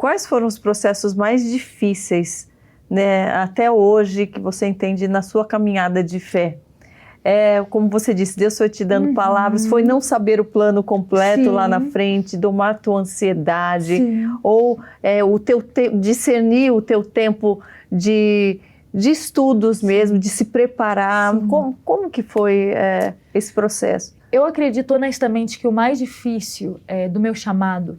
quais foram os processos mais difíceis, né, até hoje, que você entende na sua caminhada de fé? Como você disse, Deus foi te dando palavras, foi não saber o plano completo lá na frente, domar a tua ansiedade, ou discernir o teu tempo de estudos mesmo, de se preparar. Como que foi esse processo? Eu acredito honestamente que o mais difícil do meu chamado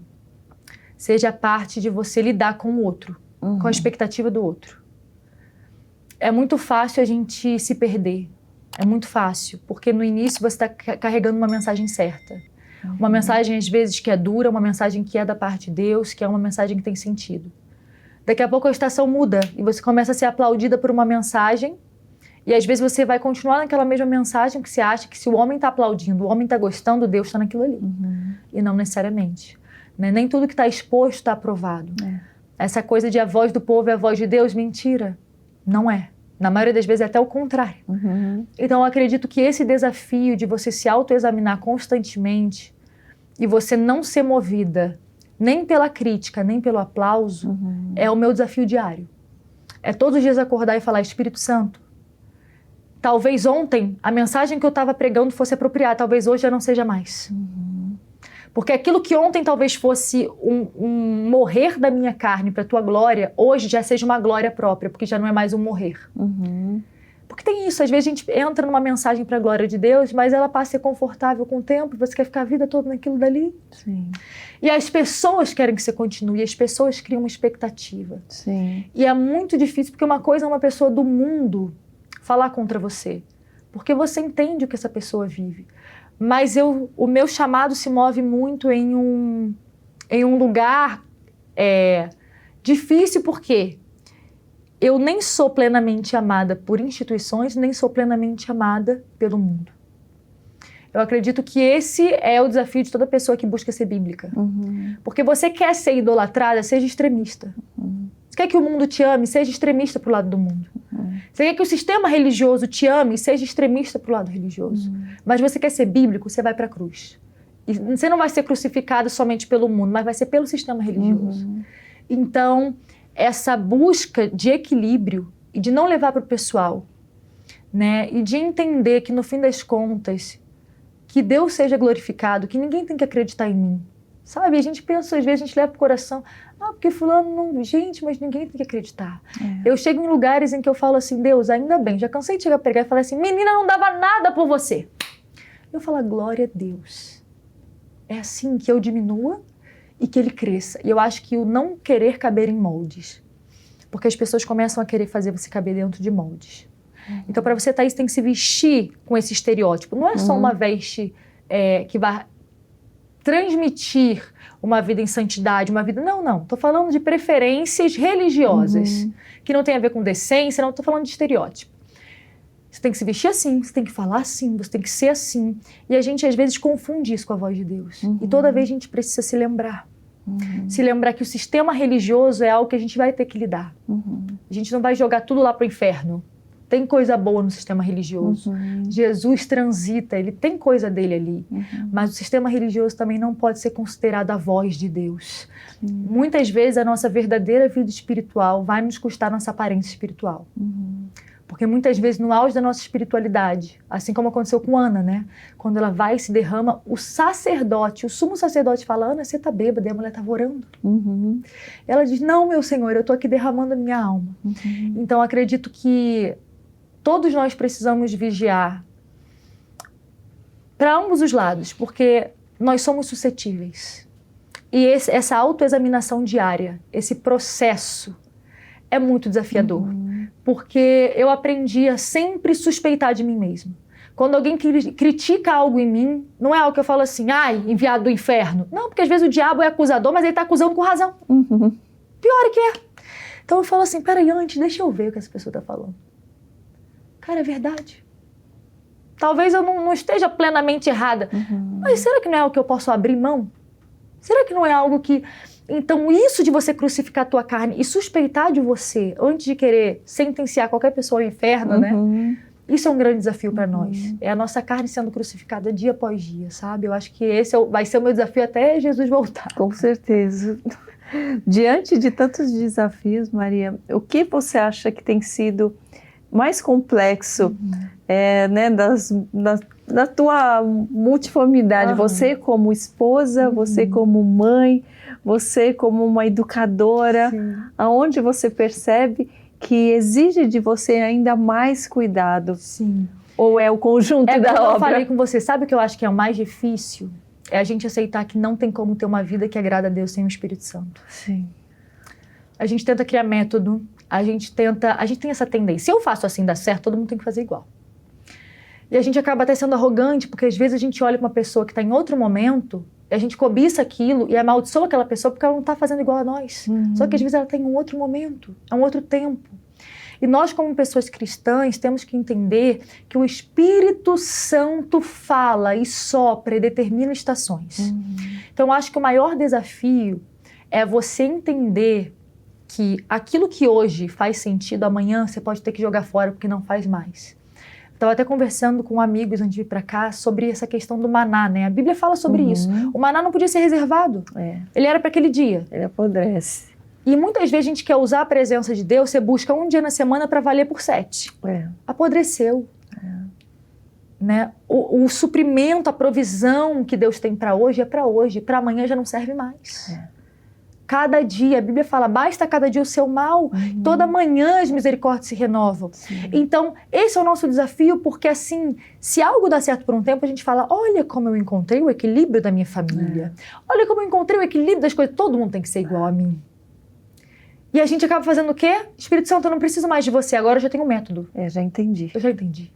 seja a parte de você lidar com o outro, com a expectativa do outro. É muito fácil a gente se perder. É muito fácil, porque no início você está carregando uma mensagem certa. Uma mensagem, às vezes, que é dura, uma mensagem que é da parte de Deus, que é uma mensagem que tem sentido. Daqui a pouco a estação muda e você começa a ser aplaudida por uma mensagem e às vezes você vai continuar naquela mesma mensagem que você acha que se o homem está aplaudindo, o homem está gostando, Deus está naquilo ali. E não necessariamente. Né? Nem tudo que está exposto está aprovado. Essa coisa de a voz do povo é a voz de Deus, mentira. Não é. Na maioria das vezes é até o contrário. Então eu acredito que esse desafio de você se autoexaminar constantemente e você não ser movida nem pela crítica, nem pelo aplauso, é o meu desafio diário. É todos os dias acordar e falar, Espírito Santo, talvez ontem a mensagem que eu estava pregando fosse apropriada, talvez hoje já não seja mais. Porque aquilo que ontem talvez fosse um morrer da minha carne para a tua glória, hoje já seja uma glória própria, porque já não é mais um morrer. Porque tem isso, às vezes a gente entra numa mensagem para a glória de Deus, mas ela passa a ser confortável com o tempo, você quer ficar a vida toda naquilo dali. E as pessoas querem que você continue, as pessoas criam uma expectativa. E é muito difícil, porque uma coisa é uma pessoa do mundo falar contra você, porque você entende o que essa pessoa vive. Mas o meu chamado se move muito em um lugar difícil, porque eu nem sou plenamente amada por instituições, nem sou plenamente amada pelo mundo. Eu acredito que esse é o desafio de toda pessoa que busca ser bíblica. Porque você quer ser idolatrada, seja extremista. Você quer que o mundo te ame, seja extremista para o lado do mundo. Você quer que o sistema religioso te ame, seja extremista para o lado religioso. Mas você quer ser bíblico, você vai para a cruz. E você não vai ser crucificado somente pelo mundo, mas vai ser pelo sistema religioso. Então, essa busca de equilíbrio e de não levar para o pessoal, né? E de entender que, no fim das contas, que Deus seja glorificado, que ninguém tem que acreditar em mim. Sabe? A gente pensa, às vezes, a gente leva pro coração, porque fulano não... Gente, mas ninguém tem que acreditar. Eu chego em lugares em que eu falo assim, Deus, ainda bem, já cansei de chegar a pregar e falar assim, menina, não dava nada por você. Eu falo, glória a Deus. É assim que eu diminua e que ele cresça. E eu acho que o não querer caber em moldes. Porque as pessoas começam a querer fazer você caber dentro de moldes. Então, para você estar isso, tem que se vestir com esse estereótipo. Não é só uma veste que vai transmitir uma vida em santidade, uma vida... Não. Estou falando de preferências religiosas, que não tem a ver com decência, não estou falando de estereótipo. Você tem que se vestir assim, você tem que falar assim, você tem que ser assim. E a gente, às vezes, confunde isso com a voz de Deus. E toda vez a gente precisa se lembrar. Se lembrar que o sistema religioso é algo que a gente vai ter que lidar. A gente não vai jogar tudo lá para o inferno. Tem coisa boa no sistema religioso. Jesus transita, ele tem coisa dele ali. Mas o sistema religioso também não pode ser considerado a voz de Deus. Muitas vezes a nossa verdadeira vida espiritual vai nos custar nossa aparência espiritual. Porque muitas vezes no auge da nossa espiritualidade, assim como aconteceu com Ana, né? Quando ela vai e se derrama, o sacerdote, o sumo sacerdote fala, Ana, você está bêbada, e a mulher estava orando. Ela diz, não, meu Senhor, eu estou aqui derramando a minha alma. Então acredito que todos nós precisamos vigiar para ambos os lados, porque nós somos suscetíveis. E essa autoexaminação diária, esse processo, é muito desafiador. Porque eu aprendi a sempre suspeitar de mim mesmo. Quando alguém critica algo em mim, não é algo que eu falo assim, enviado do inferno. Não, porque às vezes o diabo é acusador, mas ele está acusando com razão. Pior que é. Então eu falo assim, peraí, antes, deixa eu ver o que essa pessoa está falando. Cara, é verdade. Talvez eu não esteja plenamente errada. Mas será que não é algo que eu posso abrir mão? Será que não é algo que... Então, isso de você crucificar a tua carne e suspeitar de você antes de querer sentenciar qualquer pessoa ao inferno, né? Isso é um grande desafio para nós. É a nossa carne sendo crucificada dia após dia, sabe? Eu acho que esse vai ser o meu desafio até Jesus voltar. Com certeza. Diante de tantos desafios, Maria, o que você acha que tem sido mais complexo né, da tua multiformidade? Você como esposa, você como mãe, você como uma educadora, aonde você percebe que exige de você ainda mais cuidado? Sim. Ou é o conjunto da obra? Eu falei com você, sabe o que eu acho que é o mais difícil? É a gente aceitar que não tem como ter uma vida que agrada a Deus sem o Espírito Santo. Sim. A gente tenta criar método, a gente tem essa tendência. Se eu faço assim, dá certo, todo mundo tem que fazer igual. E a gente acaba até sendo arrogante, porque às vezes a gente olha para uma pessoa que está em outro momento, e a gente cobiça aquilo e amaldiçoa aquela pessoa porque ela não está fazendo igual a nós. Só que às vezes ela tem um outro momento, é um outro tempo. E nós, como pessoas cristãs, temos que entender que o Espírito Santo fala e sopra e determina estações. Então, eu acho que o maior desafio é você entender que aquilo que hoje faz sentido, amanhã você pode ter que jogar fora porque não faz mais. Estava até conversando com amigos antes de vir para cá sobre essa questão do maná, né? A Bíblia fala sobre isso. O maná não podia ser reservado. Ele era para aquele dia. Ele apodrece. E muitas vezes a gente quer usar a presença de Deus, você busca um dia na semana para valer por 7. Apodreceu. Né? O suprimento, a provisão que Deus tem para hoje é para hoje. Para amanhã já não serve mais. Cada dia, a Bíblia fala, basta cada dia o seu mal. Toda manhã as misericórdias se renovam. Então, esse é o nosso desafio, porque assim, se algo dá certo por um tempo, a gente fala, olha como eu encontrei o equilíbrio da minha família. Olha como eu encontrei o equilíbrio das coisas. Todo mundo tem que ser igual a mim. E a gente acaba fazendo o quê? Espírito Santo, eu não preciso mais de você, agora eu já tenho um método. Já entendi. Eu já entendi.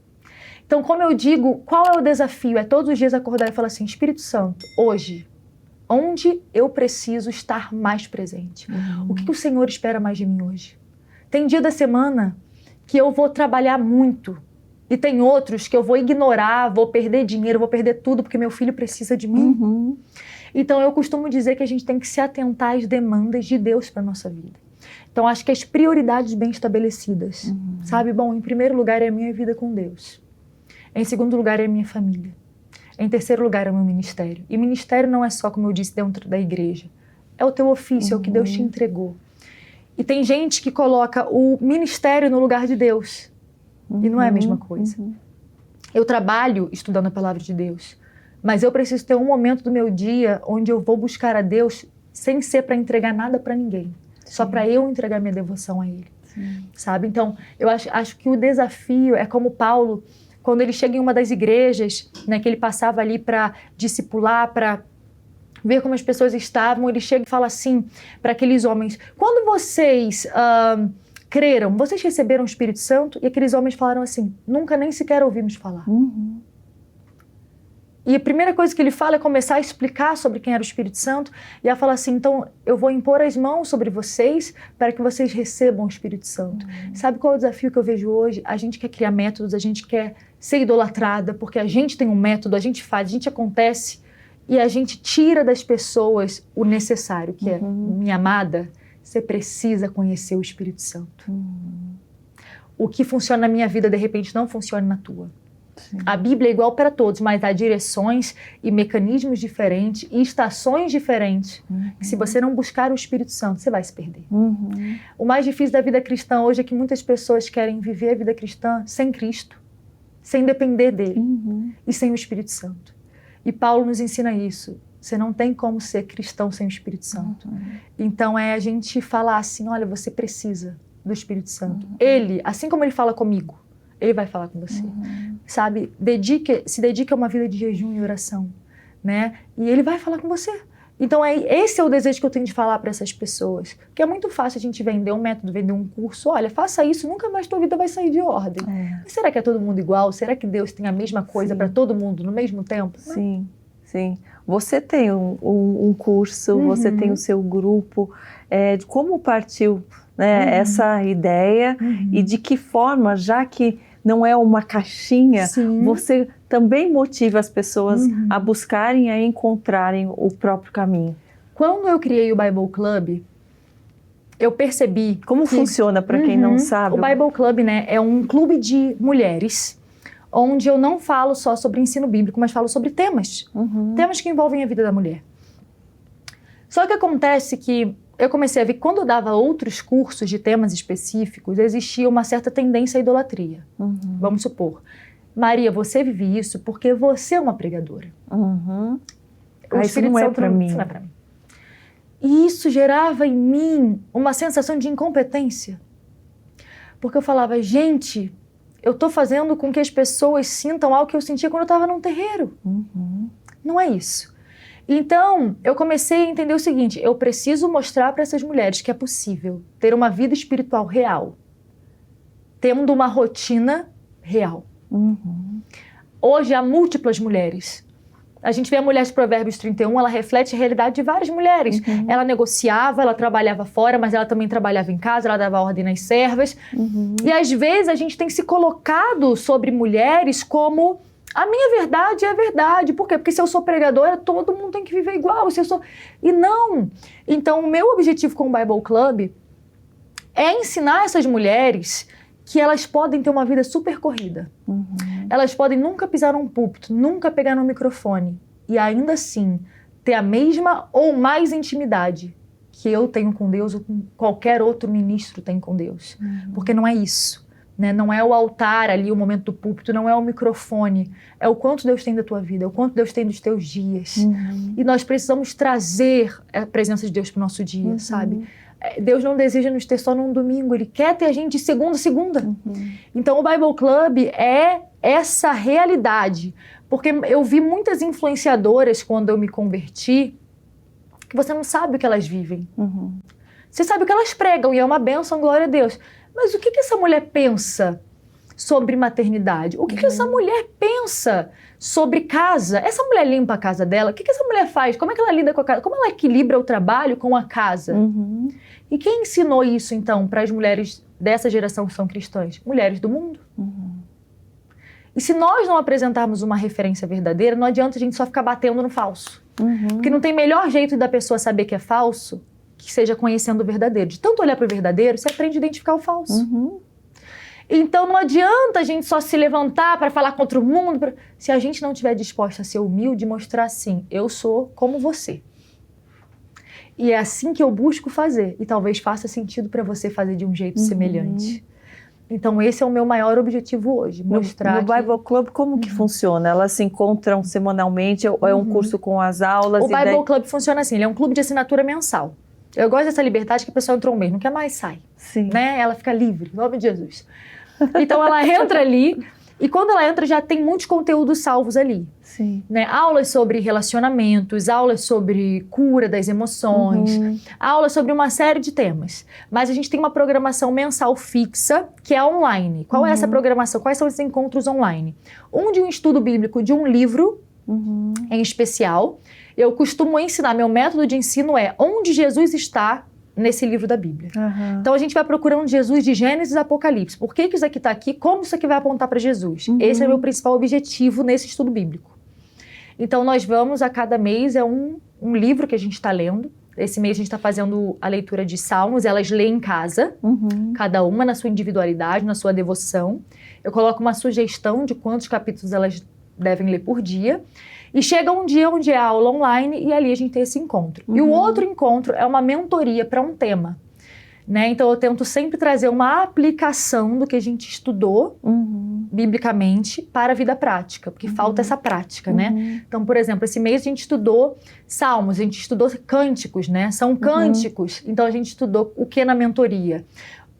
Então, como eu digo, qual é o desafio? É todos os dias acordar e falar assim, Espírito Santo, hoje, onde eu preciso estar mais presente? O que o Senhor espera mais de mim hoje? Tem dia da semana que eu vou trabalhar muito. E tem outros que eu vou ignorar, vou perder dinheiro, vou perder tudo porque meu filho precisa de mim. Então, eu costumo dizer que a gente tem que se atentar às demandas de Deus para a nossa vida. Então, acho que as prioridades bem estabelecidas, sabe? Bom, em primeiro lugar é a minha vida com Deus. Em segundo lugar é a minha família. Em terceiro lugar é o meu ministério. E ministério não é só, como eu disse, dentro da igreja. É o teu ofício, é o que Deus te entregou. E tem gente que coloca o ministério no lugar de Deus. E não é a mesma coisa. Eu trabalho estudando a palavra de Deus. Mas eu preciso ter um momento do meu dia onde eu vou buscar a Deus sem ser para entregar nada para ninguém. Só para eu entregar minha devoção a Ele, sabe? Então, eu acho que o desafio é como Paulo, quando ele chega em uma das igrejas, né, que ele passava ali para discipular, para ver como as pessoas estavam, ele chega e fala assim para aqueles homens, quando vocês creram, vocês receberam o Espírito Santo? E aqueles homens falaram assim, nunca nem sequer ouvimos falar. E a primeira coisa que ele fala é começar a explicar sobre quem era o Espírito Santo. E ela fala assim, então eu vou impor as mãos sobre vocês para que vocês recebam o Espírito Santo. Sabe qual é o desafio que eu vejo hoje? A gente quer criar métodos, a gente quer ser idolatrada, porque a gente tem um método, a gente faz, a gente acontece. E a gente tira das pessoas o necessário, que é, minha amada, você precisa conhecer o Espírito Santo. O que funciona na minha vida, de repente, não funciona na tua. A Bíblia é igual para todos, mas há direções e mecanismos diferentes e estações diferentes. Que se você não buscar o Espírito Santo, você vai se perder. O mais difícil da vida cristã hoje é que muitas pessoas querem viver a vida cristã sem Cristo, sem depender dele e sem o Espírito Santo. E Paulo nos ensina isso. Você não tem como ser cristão sem o Espírito Santo. Então é a gente falar assim, olha, você precisa do Espírito Santo. Ele, assim como ele fala comigo, ele vai falar com você, sabe? Se dedique a uma vida de jejum e oração, né? E ele vai falar com você. Então, esse é o desejo que eu tenho de falar para essas pessoas. Porque é muito fácil a gente vender um método, vender um curso. Olha, faça isso, nunca mais tua vida vai sair de ordem. Mas será que é todo mundo igual? Será que Deus tem a mesma coisa para todo mundo no mesmo tempo? Sim, sim. Você tem um curso, você tem o seu grupo. De como partiu, né, essa ideia e de que forma, já que não é uma caixinha, você também motiva as pessoas a buscarem, a encontrarem o próprio caminho. Quando eu criei o Bible Club, eu percebi... Como funciona, para quem não sabe? O Bible Club, né, é um clube de mulheres, onde eu não falo só sobre ensino bíblico, mas falo sobre temas. Temas que envolvem a vida da mulher. Só que acontece que eu comecei a ver que quando eu dava outros cursos de temas específicos, existia uma certa tendência à idolatria. Vamos supor, Maria, você vive isso porque você é uma pregadora. Isso não é para mim. Isso não é para mim. E isso gerava em mim uma sensação de incompetência. Porque eu falava, gente, eu estou fazendo com que as pessoas sintam algo que eu sentia quando eu estava num terreiro. Não é isso. Então, eu comecei a entender o seguinte, eu preciso mostrar para essas mulheres que é possível ter uma vida espiritual real, tendo uma rotina real. Hoje há múltiplas mulheres. A gente vê a mulher de Provérbios 31, ela reflete a realidade de várias mulheres. Ela negociava, ela trabalhava fora, mas ela também trabalhava em casa, ela dava ordem nas servas. E às vezes a gente tem se colocado sobre mulheres como a minha verdade é a verdade. Por quê? Porque se eu sou pregadora, todo mundo tem que viver igual. Se eu sou... E não! Então o meu objetivo com o Bible Club é ensinar essas mulheres que elas podem ter uma vida super corrida. Elas podem nunca pisar num púlpito, nunca pegar no microfone e ainda assim ter a mesma ou mais intimidade que eu tenho com Deus ou com qualquer outro ministro tem com Deus. Porque não é isso, né? Não é o altar ali, o momento do púlpito, não é o microfone. É o quanto Deus tem da tua vida, é o quanto Deus tem dos teus dias. E nós precisamos trazer a presença de Deus para o nosso dia, sabe? Deus não deseja nos ter só num domingo, Ele quer ter a gente de segunda a segunda. Então o Bible Club é essa realidade, porque eu vi muitas influenciadoras quando eu me converti, que você não sabe o que elas vivem. Você sabe o que elas pregam e é uma bênção, glória a Deus. Mas o que essa mulher pensa sobre maternidade? O que essa mulher pensa sobre casa? Essa mulher limpa a casa dela? O que essa mulher faz? Como é que ela lida com a casa? Como ela equilibra o trabalho com a casa? E quem ensinou isso, então, para as mulheres dessa geração que são cristãs? Mulheres do mundo. E se nós não apresentarmos uma referência verdadeira, não adianta a gente só ficar batendo no falso. Porque não tem melhor jeito da pessoa saber que é falso que seja conhecendo o verdadeiro. De tanto olhar para o verdadeiro, você aprende a identificar o falso. Então não adianta a gente só se levantar para falar contra o mundo. Se a gente não estiver disposta a ser humilde e mostrar assim, eu sou como você. E é assim que eu busco fazer. E talvez faça sentido para você fazer de um jeito semelhante. Então esse é o meu maior objetivo hoje. Mostrar no Bible Club, como que funciona? Elas se encontram semanalmente? É um curso com as aulas? O Bible Club funciona assim, ele é um clube de assinatura mensal. Eu gosto dessa liberdade que a pessoa entrou um mês, não quer mais, sai. Né? Ela fica livre, em nome de Jesus. Então ela entra ali, e quando ela entra já tem muitos conteúdos salvos ali. Né? Aulas sobre relacionamentos, aulas sobre cura das emoções, aulas sobre uma série de temas. Mas a gente tem uma programação mensal fixa, que é online. Qual é essa programação? Quais são esses encontros online? Um de um estudo bíblico de um livro em especial. Eu costumo ensinar, meu método de ensino é onde Jesus está nesse livro da Bíblia. Então a gente vai procurando Jesus de Gênesis a Apocalipse. Por que isso aqui está aqui? Como isso aqui vai apontar para Jesus? Esse é o meu principal objetivo nesse estudo bíblico. Então nós vamos a cada mês, é um livro que a gente está lendo. Esse mês a gente está fazendo a leitura de Salmos, elas lêem em casa, cada uma na sua individualidade, na sua devoção. Eu coloco uma sugestão de quantos capítulos elas devem ler por dia. E chega um dia onde é aula online e ali a gente tem esse encontro. E o outro encontro é uma mentoria para um tema. Né? Então eu tento sempre trazer uma aplicação do que a gente estudou biblicamente para a vida prática, porque falta essa prática, né? Então, por exemplo, esse mês a gente estudou Salmos, a gente estudou cânticos, né? São cânticos. Então a gente estudou o que na mentoria?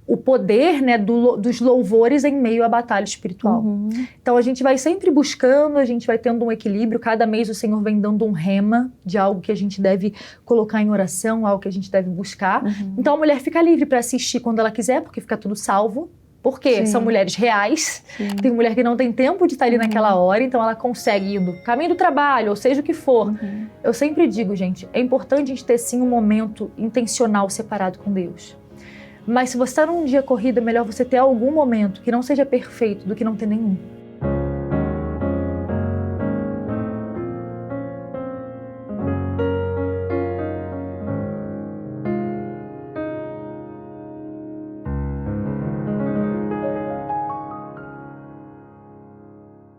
O poder, né, dos louvores em meio à batalha espiritual. Então a gente vai sempre buscando, a gente vai tendo um equilíbrio, cada mês o Senhor vem dando um rema de algo que a gente deve colocar em oração, algo que a gente deve buscar. Então a mulher fica livre para assistir quando ela quiser, porque fica tudo salvo. Porque são mulheres reais, tem mulher que não tem tempo de estar ali naquela hora, então ela consegue ir no caminho do trabalho, ou seja o que for. Eu sempre digo, gente, é importante a gente ter sim um momento intencional separado com Deus. Mas se você está num dia corrido, é melhor você ter algum momento que não seja perfeito do que não ter nenhum.